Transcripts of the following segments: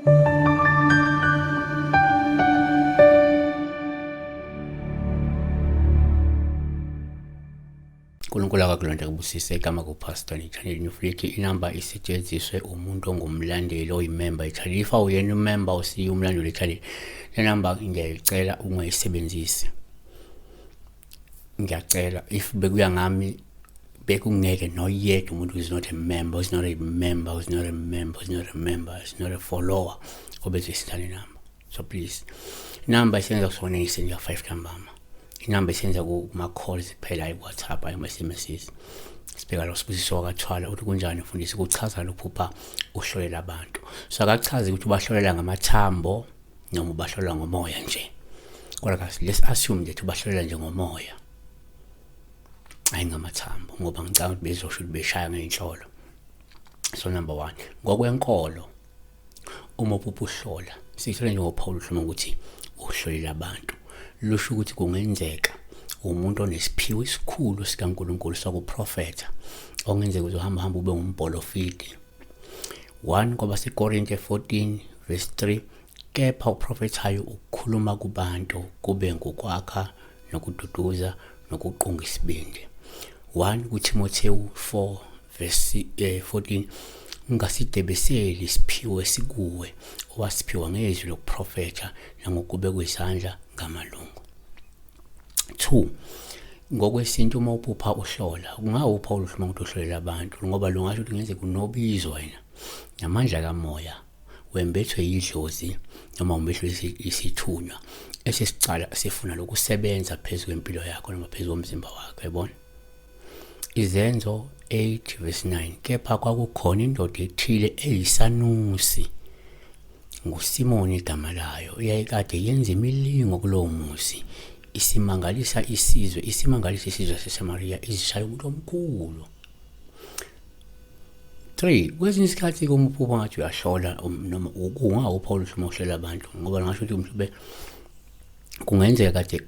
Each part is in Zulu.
uNkulunkulu akakulonda kubusise igama kuPastor Channel Nuflithi. Inamba isetshenziswe umuntu ongumlandeli oyimember eChannel. If awuyena umember usiye umlandeli eChannel, le number ngiyayicela ungayisebenzisi. Ngiyacela if bekuya ngami bekungeke noyedwa umuntu is not a member, is not a member, is not a member, is not a member, is not a follower obezisithani number. So please, number isenza kusona isenza 5 kambama. Inamba isenza kuma-calls kuphela WhatsApp ama-SMSs. Sibheka lo Sibusiso kaThwala uthi kunjani mfundisi kuchaza lophupha uhlolela abantu. So akachazi ukuthi ubahlolela ngamathambo noma ubahlolela ngomoya nje. Kodwa let's assume that ubahlolela nje ngomoya. Hayi ngamathambo ngoba ngicabanga ukuthi bezosho ukuthi beshaya ngeenhlolo. So number 1, ngokwenkolo uma uphupha uhlola sithola nje ngoPaul uhluma ukuthi uhlolela abantu. Lusho ukuthi kungenzeka umuntu onesiphiwo esikhulu sikaNkulunkulu sokuprofetha ongenzeka uzohamba ube umbholofidi. 1 ngoba seKorinte 14 verse 3, kepha uprofethayo ukukhuluma kubantu kube ngokwakha nokududuza nokuqunga isibindi. 1 kuTimotheyu 4 verse 14, ungasidebeseli isiphiwo esikuwe owasiphiwa ngezwi lokuprofetha nangokube kwisandla ngamalungu. 2 ngokwesintu uma uphupha uhlola ungawupha uluhluma ukuthi uhlolela abantu ngoba lungasho ukuthi ngeze kunobizo wena namandla kamoya wembethwe yidlozi noma umbethwe isithunywa esesicala sifuna lokusebenza phezulu kwempilo yakho noma phezulu komzimba wakho. Yabona Izenzo 8 verse 9, kepha kwakukhona indoda ethile eyisanusi nguSimoni igama layo, eyayikade yenza imilingo kulowo muzi isimangalisa isizwe saseSamaria izishaya umuntu omkhulu. 3 kwezinye isikhathi kumphupha ngathi uyahlola noma ungawupha uluhluma uhlola abantu ngoba ngasho ukuthi mhlawumbe kungenzeka kade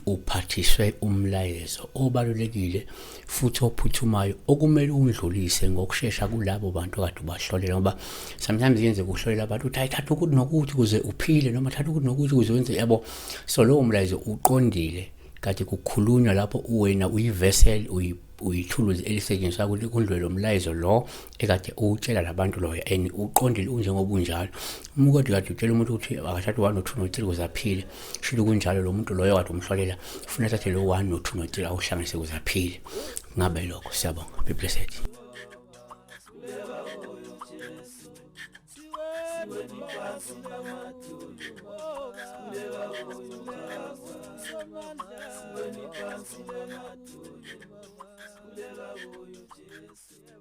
uphathiswe umlayezo obalulekile futhi ophuthumayo okumele undlulise ngokusheshsha kulabo bantu kade ubahlolela ngoba sometimes yenze ukuhlolela abantu uthi ayithatha ukuthi nokuthi kuze uphile noma thatha ukuthi nokuthi kuze wenze yabo. So lowo mlayezo uqondile kade kukhulunywa lapho wena uyivessel uyithuluzi elisetshenziswa ukuthi kundlwe lo mlayezo lo ekade utshela labantu loyo and uqondile unjengoba unjalo. Uma kade utshela umuntu ukuthi akathatha 1 no 2 no 3 kuze aphile, shilo kunjalo lo muntu loyo kade umhlolela ufuna athathe lo 1 no 2 no 3 awuhlanganise kuze aphile. Ngabe lokho siyabonga. Be blessed. Siweni phansi lematulu, kulela kuyo Jesu.